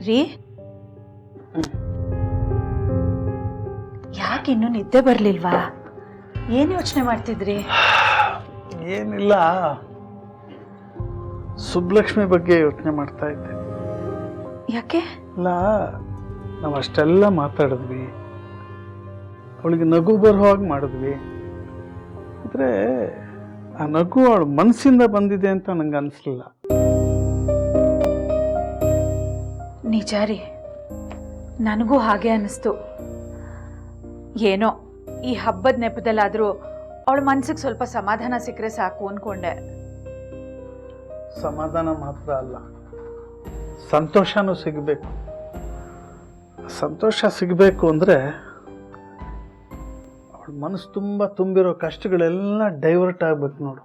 ರೀ, ಯಾಕೆ ಇನ್ನೂ ನಿದ್ದೆ ಬರ್ಲಿಲ್ವಾ? ಏನ್ ಯೋಚನೆ ಮಾಡ್ತಿದ್ರಿ? ಏನಿಲ್ಲ, ಸುಬ್ಲಕ್ಷ್ಮಿ ಬಗ್ಗೆ ಯೋಚನೆ ಮಾಡ್ತಾ ಇದ್ದೆ. ಯಾಕೆ? ಇಲ್ಲ, ನಾವು ಅಷ್ಟೆಲ್ಲ ಮಾತಾಡಿದ್ವಿ, ಅವಳಿಗೆ ನಗು ಬರೋ ಹಾಗೆ ಮಾಡಿದ್ವಿ. ಆದರೆ ಆ ನಗು ಅವಳ ಮನಸ್ಸಿಂದ ಬಂದಿದೆ ಅಂತ ನಂಗೆ ಅನಿಸ್ಲಿಲ್ಲ. ನಿಜ ರೀ, ನನಗೂ ಹಾಗೆ ಅನ್ನಿಸ್ತು. ಏನೋ ಈ ಹಬ್ಬದ ನೆಪದಲ್ಲಾದರೂ ಅವಳ ಮನ್ಸಿಗೆ ಸ್ವಲ್ಪ ಸಮಾಧಾನ ಸಿಕ್ಕರೆ ಸಾಕು ಅನ್ಕೊಂಡೆ. ಸಮಾಧಾನ ಮಾತ್ರ ಅಲ್ಲ, ಸಂತೋಷನೂ ಸಿಗಬೇಕು. ಸಂತೋಷ ಸಿಗಬೇಕು ಅಂದರೆ ಅವಳ ಮನಸ್ಸು ತುಂಬ ತುಂಬಿರೋ ಕಷ್ಟಗಳೆಲ್ಲ ಡೈವರ್ಟ್ ಆಗ್ಬೇಕು ನೋಡು.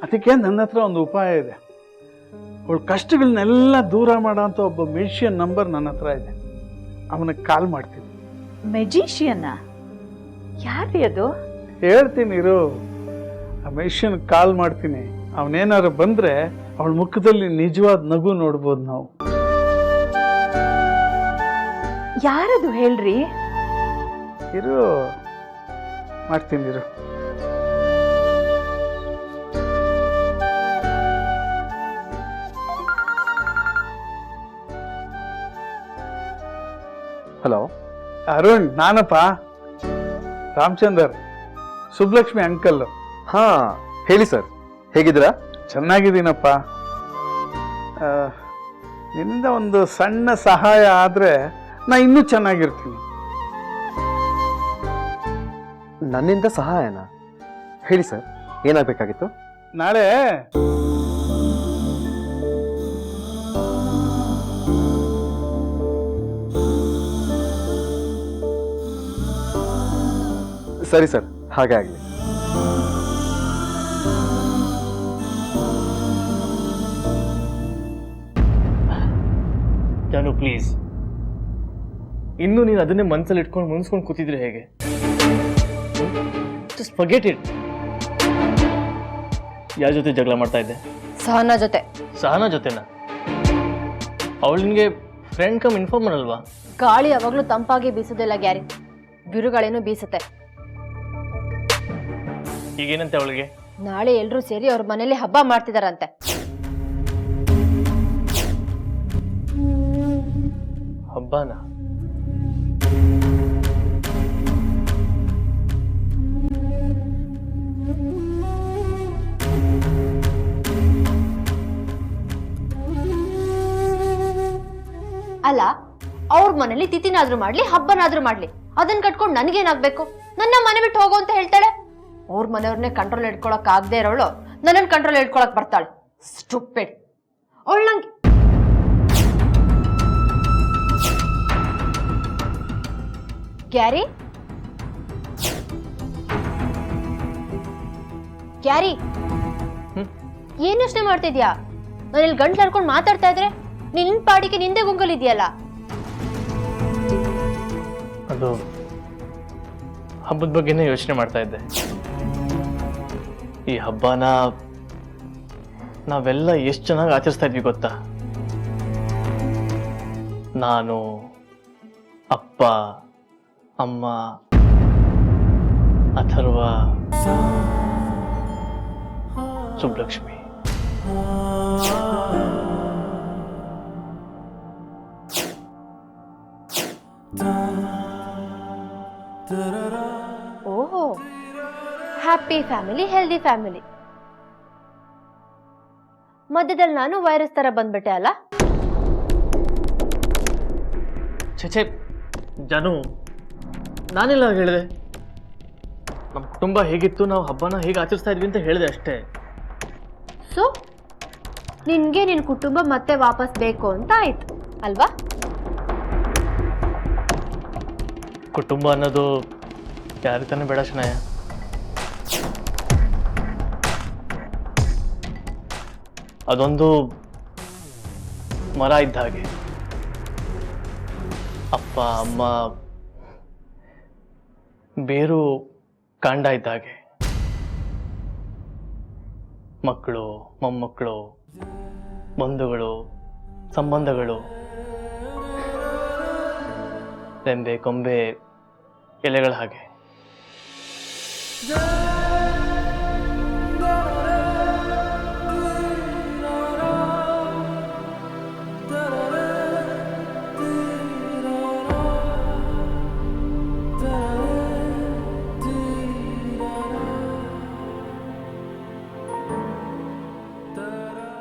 ಅದಕ್ಕೆ ನನ್ನ ಹತ್ರ ಒಂದು ಉಪಾಯ ಇದೆ. ಅವಳ ಕಷ್ಟಗಳನ್ನೆಲ್ಲ ದೂರ ಮಾಡೋ ಅಂತ ಒಬ್ಬ ಮ್ಯೂಜಿಷಿಯನ್ ನಂಬರ್ ನನ್ನ ಹತ್ರ ಇದೆ. ಅವನಿಗೆ ಕಾಲ್ ಮಾಡ್ತೀನಿ. ಮೆಜಿಷಿಯನ್ನ? ಯಾರು ಅದು? ಹೇಳ್ತೀನಿ ಇರು. ಆ ಮ್ಯೂಜಿಷಿಯನ್ ಕಾಲ್ ಮಾಡ್ತೀನಿ. ಅವನೇನಾದ್ರು ಬಂದರೆ ಅವಳ ಮುಖದಲ್ಲಿ ನಿಜವಾದ ನಗು ನೋಡ್ಬೋದು ನಾವು. ಯಾರದು ಹೇಳ್ರಿ? ಇರು, ಮಾಡ್ತೀನಿ ಇರು. ಹಲೋ ಅರುಣ್, ನಾನಪ್ಪ ರಾಮಚಂದರ್, ಸುಬ್ಲಕ್ಷ್ಮಿ ಅಂಕಲ್. ಹಾ, ಹೇಳಿ ಸರ್, ಹೇಗಿದ್ದೀರಾ? ಚೆನ್ನಾಗಿದ್ದೀನಪ್ಪ. ನಿನ್ನಿಂದ ಒಂದು ಸಣ್ಣ ಸಹಾಯ ಆದರೆ ನಾ ಇನ್ನೂ ಚೆನ್ನಾಗಿರ್ತೀನಿ. ನನ್ನಿಂದ ಸಹಾಯನಾ? ಹೇಳಿ ಸರ್, ಏನಾಗಬೇಕಾಗಿತ್ತು? ನಾಳೆ ಸರಿ ಸರ್, ಹಾಗೆ ಆಗಲಿ. ಜಾನು ಪ್ಲೀಸ್, ಇನ್ನು ನೀನು ಅದನ್ನೇ ಮನಸ್ಸಲ್ಲಿ ಇಟ್ಕೊಂಡು ಮುನ್ಸ್ಕೊಂಡು ಕೂತಿದ್ರೆ ಹೇಗೆ? Just forget it. ಯಾರ ಜೊತೆ ಜಗಳ ಮಾಡ್ತಾ ಇದ್ದೆ? ಸಹನಾ ಜೊತೆ. ಸಹನಾ ಜೊತೆನಾ? ಅವಳು ನಿನಗೆ ಫ್ರೆಂಡ್ ಕಮ್ ಇನ್ಫಾರ್ಮರ್ ಅಲ್ವಾ? ಗಾಳಿ ಯಾವಾಗ್ಲೂ ತಂಪಾಗಿ ಬೀಸೋದಿಲ್ಲ ಗ್ಯಾರಿ, ಬಿರುಗಾಳಿನೂ ಬೀಸುತ್ತೆ. ಈಗೇನಂತೆ ಅವಳಿಗೆ? ನಾಳೆ ಎಲ್ರೂ ಸೇರಿ ಅವ್ರ ಮನೇಲಿ ಹಬ್ಬ ಮಾಡ್ತಿದಾರಂತೆ. ಹಬ್ಬನಾ? ಅಲ್ಲ, ಅವ್ರ ಮನೇಲಿ ತಿಥಿನಾದ್ರೂ ಮಾಡ್ಲಿ, ಹಬ್ಬನಾದ್ರೂ ಮಾಡ್ಲಿ, ಅದನ್ನ ಕಟ್ಕೊಂಡು ನನ್ಗೇನಾಗ್ಬೇಕು? ನನ್ನ ಮನೆ ಬಿಟ್ಟು ಹೋಗು ಅಂತ ಹೇಳ್ತಾಳೆ. ಅವ್ರ ಮನೆಯವ್ರನ್ನೇ ಕಂಟ್ರೋಲ್ ಇಟ್ಕೊಳಕ್ ಆಗದೆ ಇರೋಳು ನನ್ನನ್ನು ಕಂಟ್ರೋಲ್ ಇಟ್ಕೊಳಕ್ ಬರ್ತಾಳೆ. ಸ್ಟುಪಿಡ್. ಅವಳು ನಂಗೆ ಗ್ಯಾರಿ ಗ್ಯಾರಿ ಏನ್ ಯೋಚನೆ ಮಾಡ್ತಿದ್ಯಾ? ನಾನು ಇಲ್ಲಿ ಗಂಟ್ಲು ಹರ್ಕೊಂಡು ಮಾತಾಡ್ತಾ ಇದ್ರೆ ನಿನ್ ಪಾಡಿಗೆ ನಿಂದೆ ಗುಂಗಲಿದ್ಯಲ್ಲ. ಅದು ಹಬ್ಬದ ಬಗ್ಗೆನೇ ಯೋಚನೆ ಮಾಡ್ತಾ ಇದ್ದೆ. ಈ ಹಬ್ಬನ ನಾವೆಲ್ಲ ಎಷ್ಟು ಚೆನ್ನಾಗಿ ಆಚರಿಸ್ತಾ ಇದ್ವಿ ಗೊತ್ತಾ? ನಾನು, ಅಪ್ಪ, ಅಮ್ಮ, ಅಥರ್ವ, ಸುಬ್ಲಕ್ಷ್ಮಿ. ಓಹೋ, ಹ್ಯಾಪಿ ಫ್ಯಾಮಿಲಿ, ಹೆಲ್ದಿ ಫ್ಯಾಮಿಲಿ. ಮಧ್ಯದಲ್ಲಿ ನಾನು ವೈರಸ್ ತರ ಬಂದ್ಬಿಟ್ಟೆ ಅಲ್ಲ? ಛೆ, ಜಾನು, ನಾನೆಲ್ಲ ಹೇಳಿದೆ? ನಮ್ಮ ಕುಟುಂಬ ಹೇಗಿತ್ತು, ನಾವು ಹಬ್ಬನ ಹೇಗೆ ಆಚರಿಸ್ತಾ ಇದ್ವಿ ಅಂತ ಹೇಳಿದೆ ಅಷ್ಟೇ. ಸೊ ನಿನ್ಗೆ ನಿನ್ ಕುಟುಂಬ ಮತ್ತೆ ವಾಪಸ್ ಬೇಕು ಅಂತ ಆಯ್ತು ಅಲ್ವಾ? ಕುಟುಂಬ ಅನ್ನೋದು ಯಾರಿಗೆ ತಾನೇ ಬೇಡ ಶನಯ? ಅದೊಂದು ಮರ ಇದ್ದ ಹಾಗೆ. ಅಪ್ಪ ಅಮ್ಮ ಬೇರು ಕಾಂಡ ಇದ್ದ ಹಾಗೆ. ಮಕ್ಕಳು ಮೊಮ್ಮಕ್ಕಳು ಬಂಧುಗಳು, ಸಂಬಂಧಗಳು, ರೆಂಬೆ ಕೊಂಬೆ ಎಲೆಗಳ ಹಾಗೆ.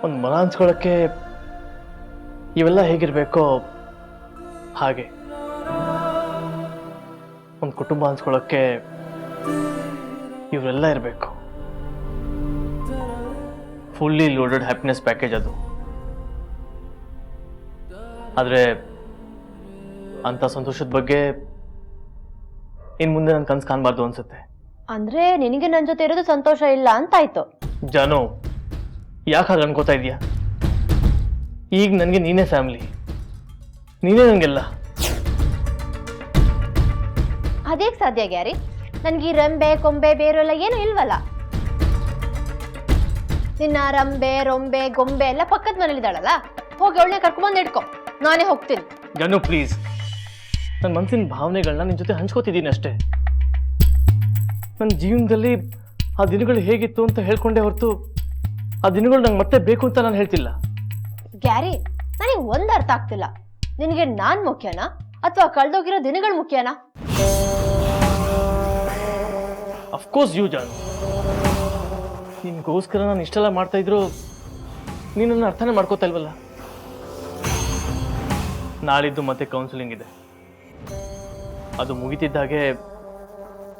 ಒಂದು ಮನ ಹಂಚ್ಕೊಳ್ಳೋಕ್ಕೆ ಇವೆಲ್ಲ ಹೇಗಿರ್ಬೇಕೋ ಹಾಗೆ, ಒಂದು ಕುಟುಂಬ ಹಂಚ್ಕೊಳ್ಳೋಕ್ಕೆ ಇವರೆಲ್ಲ ಇರಬೇಕು. ಫುಲ್ಲಿ ಲೋಡೆಡ್ ಹ್ಯಾಪಿನೆಸ್ ಪ್ಯಾಕೇಜ್ ಅದು. ಆದರೆ ಅಂಥ ಸಂತೋಷದ ಬಗ್ಗೆ ಇನ್ನು ಮುಂದೆ ನನ್ನ ಕನಸು ಕಾಣಬಾರ್ದು ಅನ್ಸುತ್ತೆ. ಅಂದ್ರೆ ನಿನಗೆ ನನ್ನ ಜೊತೆ ಇರೋದು ಸಂತೋಷ ಇಲ್ಲ ಅಂತಾಯ್ತು. ಜಾನು, ಯಾಕೆ ಹಾಗೆ ಅನ್ಕೋತಾ ಇದೀಯಾ? ಈಗ ನನಗೆ ನೀನೇ ಫ್ಯಾಮಿಲಿ, ನೀನೇ ನನಗೆಲ್ಲ. ಅದೇಗ್ ಸಾಧ್ಯ ಗ್ಯಾರಿ? ನನ್ಗೆ ಈ ರಂಬೆ ಕೊಂಬೆ ಬೇರು ಎಲ್ಲ ಏನು ಇಲ್ವಲ್ಲ. ನಿನ್ನ ರಂಬೆ ರೊಂಬೆ ಗೊಂಬೆ ಎಲ್ಲ ಪಕ್ಕದ ಮನೇಲಿದ್ದಾಳಲ್ಲ, ಹೋಗಿ ಅವಳನ್ನ ಕರ್ಕೊಂಬಂದು ಇಟ್ಕೊ, ನಾನೇ ಹೋಗ್ತೀನಿ. ಜಾನು ಪ್ಲೀಸ್, ನನ್ನ ಮನಸ್ಸಿನ ಭಾವನೆಗಳನ್ನ ನಿನ್ನ ಜೊತೆ ಹಂಚ್ಕೋತಿದ್ದೀನಿ ಅಷ್ಟೇ. ನನ್ನ ಜೀವನದಲ್ಲಿ ಆ ದಿನಗಳು ಹೇಗಿತ್ತು ಅಂತ ಹೇಳ್ಕೊಂಡೆ ಹೊರತು ಆ ದಿನಗಳು ನಂಗೆ ಮತ್ತೆ ಬೇಕು ಅಂತ ನಾನು ಹೇಳ್ತಿಲ್ಲ. ಗ್ಯಾರಿ, ನನಗೆ ಒಂದ್ ಅರ್ಥ ಆಗ್ತಿಲ್ಲ. ನಿನಗೆ ನಾನ್ ಮುಖ್ಯನಾ ಅಥವಾ ಕಳ್ದೋಗಿರೋ ದಿನಗಳು ಮುಖ್ಯನಾ? ಅಫ್ಕೋರ್ಸ್ ಯು ಜಾನು. ನಿನ್ಗೋಸ್ಕರ ನಾನು ಇಷ್ಟೆಲ್ಲ ಮಾಡ್ತಾ ಇದ್ರು ನೀನು ನನ್ನ ಅರ್ಥನೇ ಮಾಡ್ಕೋತಾ ಇಲ್ವಲ್ಲ. ನಾಳಿದ್ದು ಮತ್ತೆ ಕೌನ್ಸಿಲಿಂಗ್ ಇದೆ. ಅದು ಮುಗಿತಿದ್ದಾಗೆ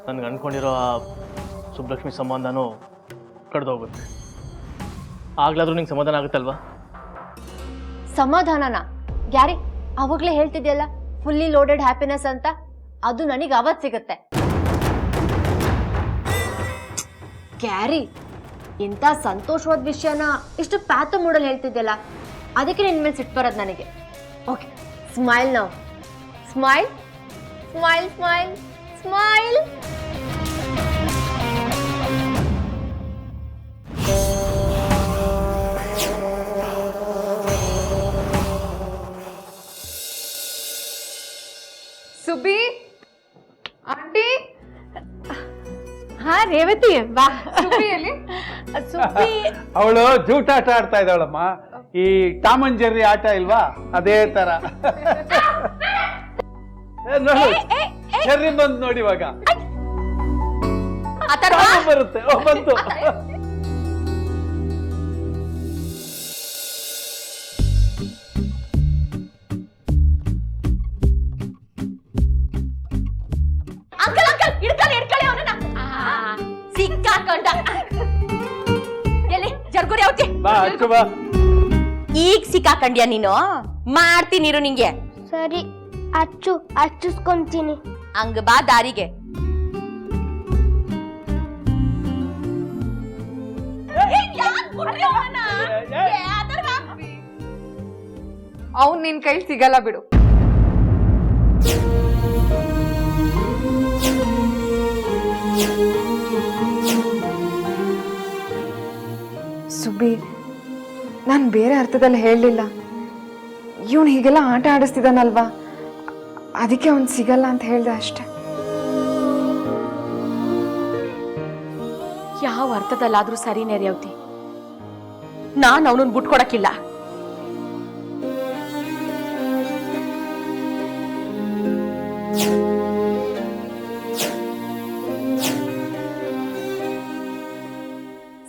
ನನಗೆ ಅನ್ಕೊಂಡಿರೋ ಆ ಸುಬ್ಬಲಕ್ಷ್ಮಿ ಸಂಬಂಧನೂ ಕಡ್ದೋಗುತ್ತೆ. ಆಗ್ಲಾದ್ರೂ ನಿಂಗೆ ಸಮಾಧಾನ ಆಗುತ್ತಲ್ವಾ? ಸಮಾಧಾನನಾ? ಗ್ಯಾರಿ, ಅವಾಗ್ಲೇ ಹೇಳ್ತಿದ್ಯಲ್ಲ ಫುಲ್ಲಿ ಲೋಡೆಡ್ ಹ್ಯಾಪಿನೆಸ್ ಅಂತ, ಅದು ನನಗೆ ಅವತ್ ಸಿಗುತ್ತೆ. ಗ್ಯಾರಿ, ಇಂಥ ಸಂತೋಷವಾದ ವಿಷಯನ ಇಷ್ಟು ಪ್ಯಾತು ಮೂಡಲ್ಲಿ ಹೇಳ್ತಿದ್ಯಲ್ಲ, ಅದಕ್ಕೆ ನಿನ್ ಮೇಲೆ ಸಿಟ್ಟು ಬರೋದು ನನಗೆ. ಓಕೆ, ಸ್ಮೈಲ್ ನಾವು. Smile smile smile smile. Subbi aunty. ಹಾ ರೇವತಿ, ಬಾ. ಸುಬ್ಬಿಯಲ್ಲಿ ಸುಬ್ಬಿ, ಅವಳು ಜೂಟಾಟ ಆಡ್ತಾ ಇದ್ದಾಳಮ್ಮ. ಈ ಟಾಮ್ ಅಂಡ್ ಜೆರ್ರಿ ಆಟ ಇಲ್ವಾ, ಅದೇ ತರ. ಜೆರ್ರಿ ಬಂದು ನೋಡಿ ಇವಾಗ ಬರುತ್ತೆ. ಬಂತು. ಅಂಕಲ್ ಅಂಕಲ್, ಹಿಡ್ಕೊಳ್ಳಿ ಹಿಡ್ಕೊಳ್ಳಿ ಅವನನ್ನ. ಸಿಕ್ಕಾಕೊಂಡ. ಎಲ್ಲಿ ಜರ್ಗುರಿ ಅವತಿ? ಬಾ ಅಚ್ಚು ಬಾ. ಈಗ ಸಿಕ್ಕಾಕಂಡ್ಯಾ ನೀನು? ಮಾಡ್ತೀನಿರು ನಿಂಗೆ. ಸರಿ, ಹಚ್ಚಿಸ್ಕೊಂತೀನಿ. ಹಂಗ ಬಾ ದಾರಿಗೆ. ಅವ್ನ್ ನಿನ್ ಕೈ ಸಿಗಲ್ಲ ಬಿಡು. ಸುಬ್ಬಿ, ನಾನು ಬೇರೆ ಅರ್ಥದಲ್ಲಿ ಹೇಳಲಿಲ್ಲ. ಇವನು ಹೀಗೆಲ್ಲ ಆಟ ಆಡಿಸ್ತಿದ್ದಾನಲ್ವಾ, ಅದಕ್ಕೆ ಅವ್ನು ಸಿಗಲ್ಲ ಅಂತ ಹೇಳ್ದೆ ಅಷ್ಟೆ. ಯಾವ ಅರ್ಥದಲ್ಲಾದ್ರೂ ಸರಿನೇ ರೇವತಿ. ನಾನು ಅವನನ್ನ ಬಿಟ್ಕೊಡಕ್ಕಿಲ್ಲ.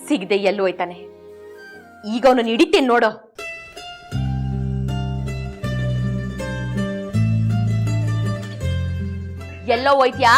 ಸಿಗದೆ ಎಲ್ಲೋ ಹೋಯ್ತಾನೆ. ಈಗ ಅವನನ್ನು ಹಿಡಿತೇನೆ ನೋಡೋ. ಎಲ್ಲೋ ಹೋಯ್ತ್ಯಾ?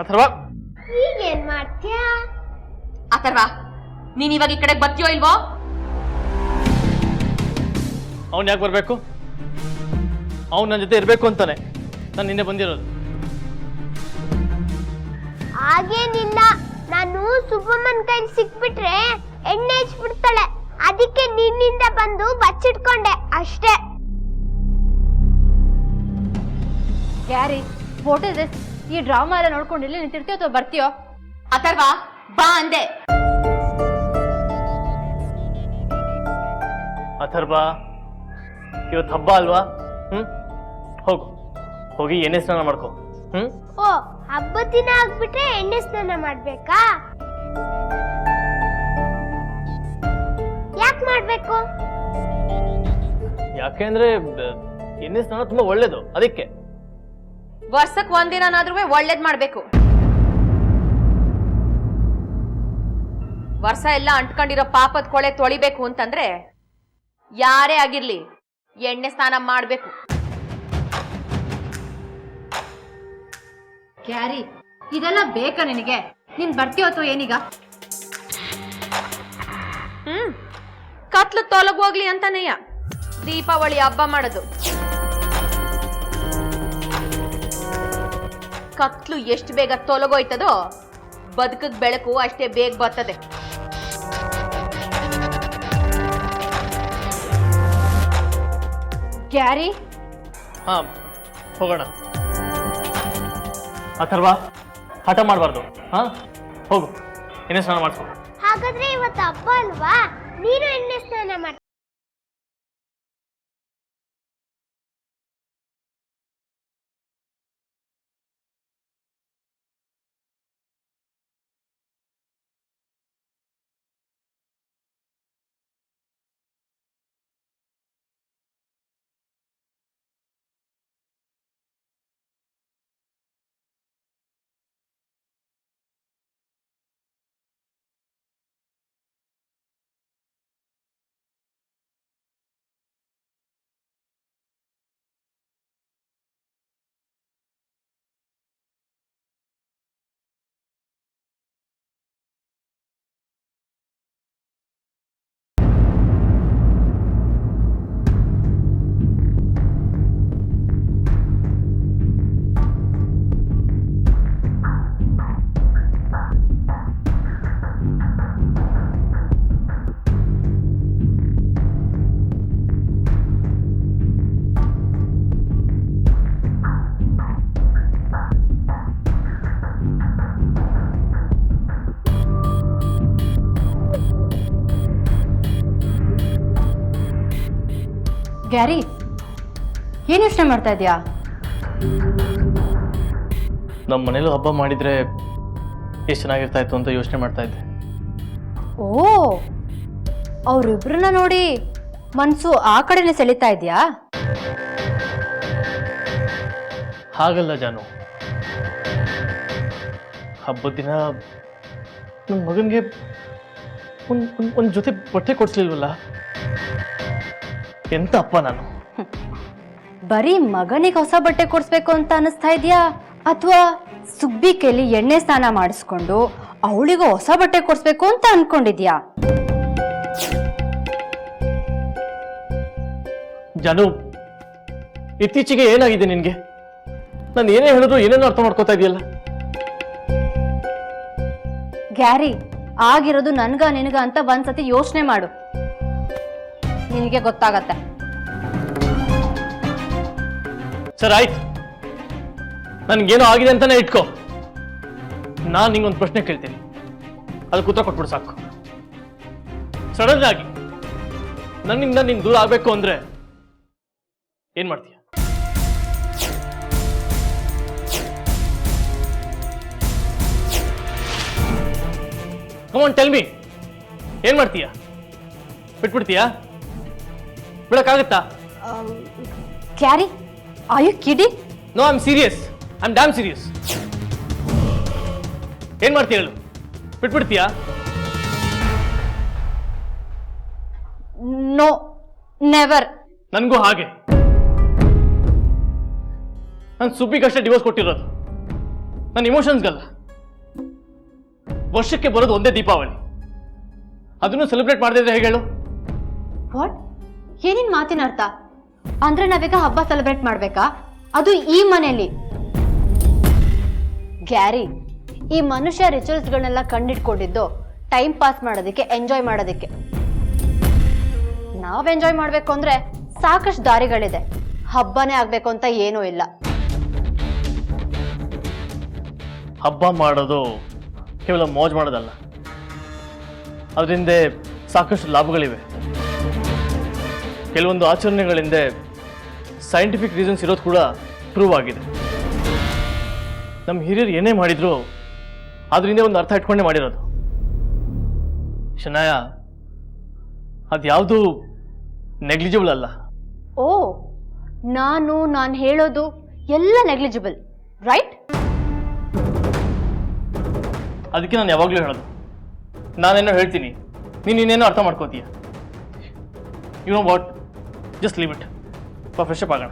ಅಥರ್ವ, ಈಗೇನ್ ಮಾಡ್ತೀಯಾ? ಅಥರ್ವ, ನೀನ್ ಇವಾಗ ಈ ಕಡೆಗೆ ಬರ್ತೀಯೋ ಇಲ್ವೋ? ಅವ್ನು ಯಾಕೆ ಬರಬೇಕು? ಅವ್ನು ನನ್ನ ಜೊತೆ ಇರಬೇಕು ಅಂತಾನೆ ನಾನು ನಿನ್ನೆ ಬಂದಿರೋದು. ಹಾಗೇನಿಲ್ಲ, ನಾನು ಸುಬ್ಬಮ್ಮನ್ ಕೈಲಿ ಸಿಕ್ಬಿಟ್ರೆ ಎಣ್ಣೆ ಹಚ್ಬಿಡ್ತಾಳೆ, ಅದಕ್ಕೆ ನಿನ್ನಿಂದ ಬಂದು ಬಚ್ಚಿಟ್ಕೊಂಡೆ ಅಷ್ಟೇ. Gary, what is this? ಈ ಡ್ರಾಮಾ ಎಲ್ಲ ನೋಡ್ಕೊಂಡು ಇಲ್ಲಿ ನಿಂತಿರ್ತೀಯೋ ಅಥವಾ ಬರ್ತೀಯೋ? ಅಥರ್ವ ಬಾ ಅಂದೆ. ಅಥರ್ವ, ಇವತ್ತು ಹಬ್ಬ ಅಲ್ವಾ? ಹೋಗು, ಹೋಗಿ ಎಣ್ಣೆ ಸ್ನಾನ ಮಾಡ್ಕೊ. ಓ, ಹಬ್ಬದ ದಿನ ಆಗ್ಬಿಟ್ರೆ ಎಣ್ಣೆ ಸ್ನಾನ ಮಾಡ್ಬೇಕಾ? ಯಾಕೆ ಮಾಡ್ಬೇಕು? ಯಾಕೆಂದ್ರೆ ಎಣ್ಣೆ ಸ್ನಾನ ತುಂಬಾ ಒಳ್ಳೇದು, ಅದಕ್ಕೆ. ವರ್ಷಕ್ಕೆ ಒಂದಿನಾದ್ರೂ ಒಳ್ಳೇದ್ ಮಾಡ್ಬೇಕು. ವರ್ಷ ಎಲ್ಲ ಅಂಟ್ಕೊಂಡಿರೋ ಪಾಪದ ಕೊಳೆ ತೊಳಿಬೇಕು ಅಂತಂದ್ರೆ ಯಾರೇ ಆಗಿರ್ಲಿ ಎಣ್ಣೆ ಸ್ನಾನ ಮಾಡ್ಬೇಕು. ಕ್ಯಾರಿ, ಇದೆಲ್ಲ ಬೇಕಾ ನಿನಗೆ? ನೀನ್ ಬರ್ತೀಯೋ ಅಥವಾ ಏನೀಗ? ಕತ್ಲು ತೊಲಗೋಗ್ಲಿ ಅಂತಾನೆಯ ದೀಪಾವಳಿ ಹಬ್ಬ ಮಾಡೋದು. ಕತ್ಲು ಎಷ್ಟು ಬೇಗ ತೊಲಗೋಯ್ತದೋ ಬದುಕಕ್ ಬೆಳಕು ಅಷ್ಟೇ ಬೇಗ ಬರ್ತದೆ. ಕ್ಯಾರಿ, ಹಾ, ಹೋಗೋಣ. ಅಥರ್ವ, ಹಠ ಮಾಡಬಾರ್ದು. ಹಾ, ಹೋಗು, ಎಣ್ಣೆ ಸ್ನಾನ ಮಾಡ್ಕೊ. ಹಾಗಾದ್ರೆ ಇವತ್ತು ಹಬ್ಬ ಅಲ್ವಾ, ನೀನು ಎಣ್ಣೆ ಸ್ನಾನ ಮಾಡ. ಗ್ಯಾರಿ, ಏನ್ ಯೋಚನೆ ಮಾಡ್ತಾ ಇದ್ಯಾ? ನಮ್ಮ ಮನೇಲೂ ಹಬ್ಬ ಮಾಡಿದ್ರೆ ಎಷ್ಟು ಚೆನ್ನಾಗಿರ್ತಾ ಇತ್ತು ಅಂತ ಯೋಚನೆ ಮಾಡ್ತಾ ಇದ್ದೆ. ಓ, ಅವ್ರಿಬ್ರನ್ನ ನೋಡಿ ಮನ್ಸು ಆ ಕಡೆನೆ ಸೆಳಿತಾ ಇದ್ಯಾ? ಹಾಗಲ್ಲ ಜಾನು, ಹಬ್ಬದ ದಿನ ನನ್ನ ಮಗನಿಗೆ ಒಂದು ಜೊತೆ ಬಟ್ಟೆ ಕೊಡ್ಸ್ಲಿಲ್ವಲ್ಲ. ಎಂತ ಅಪ್ಪ ನಾನು. ಬರೀ ಮಗನಿಗೆ ಹೊಸ ಬಟ್ಟೆ ಕೊಡ್ಸ್ಬೇಕು ಅಂತ ಅನಿಸ್ತಾ ಇದೆಯಾ, ಅಥವಾ ಸುಬ್ಬಿ ಕೈಲಿ ಎಣ್ಣೆ ಸ್ನಾನ ಮಾಡಿಸ್ಕೊಂಡು ಅವಳಿಗೂ ಹೊಸ ಬಟ್ಟೆ ಕೊಡ್ಸ್ಬೇಕು ಅಂತ ಅನ್ಕೊಂಡಿದ್ಯಾ? ಜಾನು, ಇತ್ತೀಚೆಗೆ ಏನಾಗಿದೆ ನಿನ್ಗೆ? ನಾನು ಏನೇ ಹೇಳಿದ್ರು ಏನೇನೋ ಅರ್ಥ ಮಾಡ್ಕೋತಾ ಇದೆಯಲ್ಲ. ಗ್ಯಾರಿ, ಆಗಿರೋದು ನನ್ಗ ನಿನಗ ಅಂತ ಒಂದ್ಸತಿ ಯೋಚನೆ ಮಾಡು, ನಿನಗೆ ಗೊತ್ತಾಗತ್ತೆ. ಸರ್, ಆಯ್ತು, ನನ್ಗೇನೋ ಆಗಿದೆ ಅಂತಾನೆ ಇಟ್ಕೋ. ನಾನು ನಿಂಗೊಂದು ಪ್ರಶ್ನೆ ಕೇಳ್ತೀನಿ, ಅದಕ್ಕೆ ಉತ್ತರ ಕೊಟ್ಬಿಡು ಸಾಕು. ಸಡನ್ ಆಗಿ ನನ್ನಿಂದ ನೀನ್ ದೂರ ಆಗ್ಬೇಕು ಅಂದ್ರೆ ಏನ್ ಮಾಡ್ತೀಯ? ಕಮ್ ಆನ್, ಟೆಲ್ ಮೀ, ಏನ್ ಮಾಡ್ತೀಯ? ಬಿಟ್ಬಿಡ್ತೀಯಾ? ಬಿಡಕ್ಕಾಗತ್ತಾ? ಕ್ಯಾರಿ, are you kidding? No, I am serious. I am damn serious. ಏನ್ ಮಾಡ್ತೀಯ ಹೇಳು? ಬಿಟ್ಬಿಡ್ತೀಯಾ? No, never. ನನಗೂ ಹಾಗೆ. ನಾನು ಸುಬ್ಬಿಗಷ್ಟೇ ಡಿವೋರ್ಸ್ ಕೊಟ್ಟಿರೋದು, ನನ್ನ ಇಮೋಷನ್ಸ್ಗಲ್ಲ. ವರ್ಷಕ್ಕೆ ಬರೋದು ಒಂದೇ ದೀಪಾವಳಿ. ಅದನ್ನು ಸೆಲೆಬ್ರೇಟ್ ಮಾಡದಿದ್ರೆ ಹೇಗೆ ಹೇಳು? ವಾಟ್? ಏನಿನ್ ಮಾತಿನ ಅರ್ಥ? ಅಂದ್ರೆ ನಾವೀಗ ಹಬ್ಬ ಸೆಲೆಬ್ರೇಟ್ ಮಾಡ್ಬೇಕಾ? ಅದು ಈ ಮನೆಯಲ್ಲಿ. ಗ್ಯಾರಿ, ಈ ಮನುಷ್ಯ ರಿಚುವಲ್ಸ್ಗಳನ್ನೆಲ್ಲ ಕಂಡಿಡ್ಕೊಂಡಿದ್ದು ಟೈಮ್ ಪಾಸ್ ಮಾಡೋದಕ್ಕೆ, ಎಂಜಾಯ್ ಮಾಡೋದಕ್ಕೆ. ನಾವ್ ಎಂಜಾಯ್ ಮಾಡ್ಬೇಕು ಅಂದ್ರೆ ಸಾಕಷ್ಟು ದಾರಿಗಳಿದೆ. ಹಬ್ಬನೇ ಆಗ್ಬೇಕು ಅಂತ ಏನೂ ಇಲ್ಲ. ಹಬ್ಬ ಮಾಡೋದು ಕೇವಲ ಮೋಜ್ ಮಾಡೋದಲ್ಲ, ಅದರಿಂದ ಸಾಕಷ್ಟು ಲಾಭಗಳಿವೆ. ಕೆಲವೊಂದು ಆಚರಣೆಗಳಿಂದ ಸೈಂಟಿಫಿಕ್ ರೀಸನ್ಸ್ ಇರೋದು ಕೂಡ ಪ್ರೂವ್ ಆಗಿದೆ. ನಮ್ಮ ಹಿರಿಯರು ಏನೇ ಮಾಡಿದ್ರು ಅದರಿಂದ ಒಂದು ಅರ್ಥ ಇಟ್ಕೊಂಡೇ ಮಾಡಿರೋದು. ಶನಾಯ, ಅದ್ಯಾವುದು ನೆಗ್ಲಿಜಿಬಲ್ ಅಲ್ಲ. ಓ, ನಾನು ಹೇಳೋದು ಎಲ್ಲ ನೆಗ್ಲಿಜಿಬಲ್, ರೈಟ್? ಅದಕ್ಕೆ ನಾನು ಯಾವಾಗಲೂ ಹೇಳೋದು, ನಾನೇನೋ ಹೇಳ್ತೀನಿ, ನೀನು ಇನ್ನೇನೋ ಅರ್ಥ ಮಾಡ್ಕೋತೀಯ. You know what, just leave it. Fresh up ಆಗೋಣ.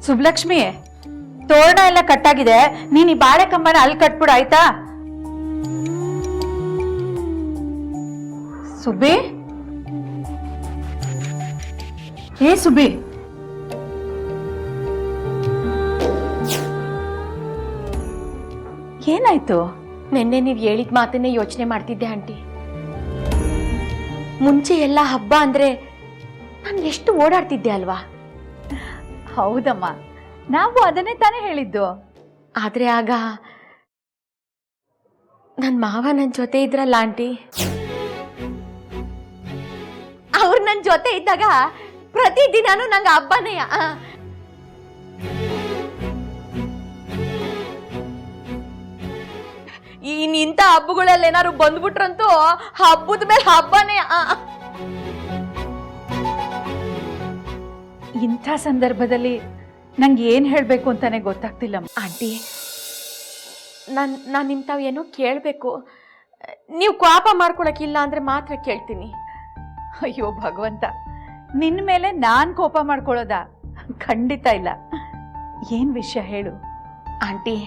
ಸುಬ್ಲಕ್ಷ್ಮಿ, ತೋರಣ ಎಲ್ಲ ಕಟ್ಟಾಗಿದೆ, ನೀನ್ ಈ ಬಾಳೆ ಕಂಬನ ಅಲ್ಲಿ ಕಟ್ಬಿಡು, ಆಯ್ತಾ? ಸುಬ್ಬಿ, ಏ ಸುಬ್ಬಿ, ಏನಾಯ್ತು? ನಿನ್ನೆ ನೀವು ಹೇಳಿದ ಮಾತನ್ನೇ ಯೋಚನೆ ಮಾಡ್ತಿದ್ದೆ ಆಂಟಿ. ಮುಂಚೆ ಎಲ್ಲ ಹಬ್ಬ ಅಂದ್ರೆ ನಾನು ಎಷ್ಟು ಓಡಾಡ್ತಿದ್ದೆ ಅಲ್ವಾ? ಹೌದಮ್ಮ, ನಾವು ಅದನ್ನೇ ತಾನೇ ಹೇಳಿದ್ದು. ಆದ್ರೆ ಆಗ ನನ್ನ ಮಾವ ನನ್ನ ಜೊತೆ ಇದ್ರಲ್ಲ ಆಂಟಿ, ಅವ್ರು ನನ್ನ ಜೊತೆ ಇದ್ದಾಗ ಪ್ರತಿದಿನಾನು ನಂಗೆ ಹಬ್ಬನೇ. ಇಂಥ ಹಬ್ಬಗಳಲ್ಲಿ ಏನಾದ್ರು ಬಂದ್ಬಿಟ್ರಂತೂ ಹಬ್ಬದ ಮೇಲೆ ಹಬ್ಬನೇ. ಇಂಥ ಸಂದರ್ಭದಲ್ಲಿ ನಂಗೆ ಏನ್ ಹೇಳ್ಬೇಕು ಅಂತಾನೆ ಗೊತ್ತಾಗ್ತಿಲ್ಲ ಆಂಟಿ. ನಾನು ಇಂಥವು ಏನೋ ಕೇಳಬೇಕು, ನೀವು ಕೋಪ ಮಾಡ್ಕೊಳಕ್ಕಿಲ್ಲ ಅಂದ್ರೆ ಮಾತ್ರ ಕೇಳ್ತೀನಿ. ಅಯ್ಯೋ ಭಗವಂತ, ನಿನ್ನ ಮೇಲೆ ನಾನ್ ಕೋಪ ಮಾಡ್ಕೊಳ್ಳೋದ? ಖಂಡಿತ ಇಲ್ಲ. ಏನ್ ವಿಷಯ ಹೇಳು. ಆಂಟಿ,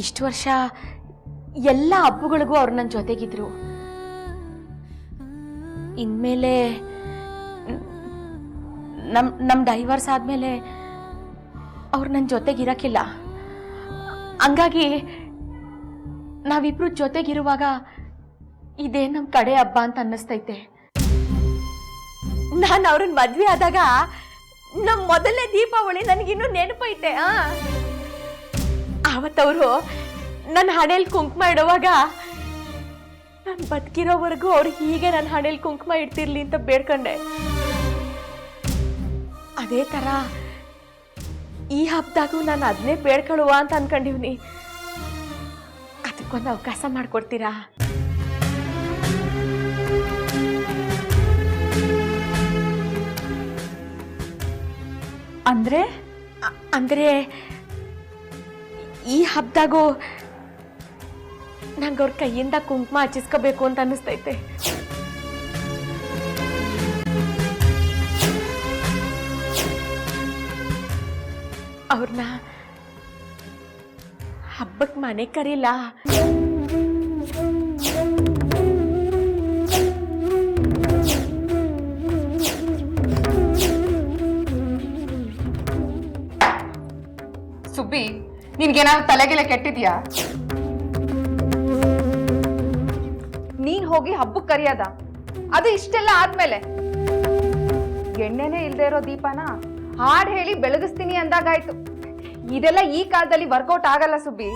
ಇಷ್ಟು ವರ್ಷ ಎಲ್ಲ ಹಬ್ಬಗಳಿಗೂ ಅವ್ರು ನನ್ನ ಜೊತೆಗಿದ್ರು. ಇನ್ಮೇಲೆ ನಮ್ ಡೈವರ್ಸ್ ಆದ್ಮೇಲೆ ಅವ್ರು ನನ್ನ ಜೊತೆಗಿರಕ್ಕಿಲ್ಲ. ಹಂಗಾಗಿ ನಾವಿಬ್ರು ಜೊತೆಗಿರುವಾಗ ಇದೇ ನಮ್ ಕಡೆ ಹಬ್ಬ ಅಂತ ಅನ್ನಿಸ್ತೈತೆ. ನಾನು ಅವ್ರನ್ನ ಮದ್ವೆ ಆದಾಗ ನಮ್ ಮೊದಲನೇ ದೀಪಾವಳಿ ನನಗಿನ್ನೂ ನೆನಪೈತೆ. ಆವತ್ತವರು ನನ್ನ ಹಣೆಯಲ್ಲಿ ಕುಂಕುಮ ಇಡುವಾಗ ನಾನು ಬದುಕಿರೋವರೆಗೂ ಅವ್ರು ಹೀಗೆ ನನ್ನ ಹಣೆಯಲ್ಲಿ ಕುಂಕುಮ ಇಡ್ತಿರ್ಲಿ ಅಂತ ಬೇಡ್ಕೊಂಡೆ. ಅದೇ ತರ ಈ ಹಬ್ಬದಾಗೂ ನಾನು ಅದನ್ನೇ ಬೇಡ್ಕೊಳ್ಳುವ ಅಂತ ಅನ್ಕೊಂಡಿವ್ನಿ. ಅದಕ್ಕೊಂದು ಅವಕಾಶ ಮಾಡ್ಕೊಡ್ತೀರಾ? ಅಂದ್ರೆ ಈ ಹಬ್ಬದಾಗೂ ನಂಗೆ ಅವ್ರ ಕೈಯಿಂದ ಕುಂಕುಮ ಹಚ್ಚಿಸ್ಕೋಬೇಕು ಅಂತ ಅನ್ನಿಸ್ತೈತೆ. ಅವ್ರನ್ನ ಹಬ್ಬಕ್ಕೆ ಮನೆ ಕರೀಲ. ಸುಬ್ಬಿ, ನಿನ್ಗೇನಾದ್ರು ತಲೆಗೆಲೆ ಕೆಟ್ಟಿದ್ಯಾ? ನೀನ್ ಹೋಗಿ ಹಬ್ಬಕ್ಕೆ ಕರಿಯದ, ಅದು ಇಷ್ಟೆಲ್ಲ ಆದ್ಮೇಲೆ. ಎಣ್ಣೆನೇ ಇಲ್ದೇ ಇರೋ ದೀಪನ ಹಾಡ್ ಹೇಳಿ ಬೆಳಗಿಸ್ತೀನಿ ಅಂದಾಗಾಯ್ತು. ಇದೆಲ್ಲ ಈ ಕಾಲದಲ್ಲಿ ವರ್ಕೌಟ್ ಆಗಲ್ಲ ಸುಬ್ಬಿ.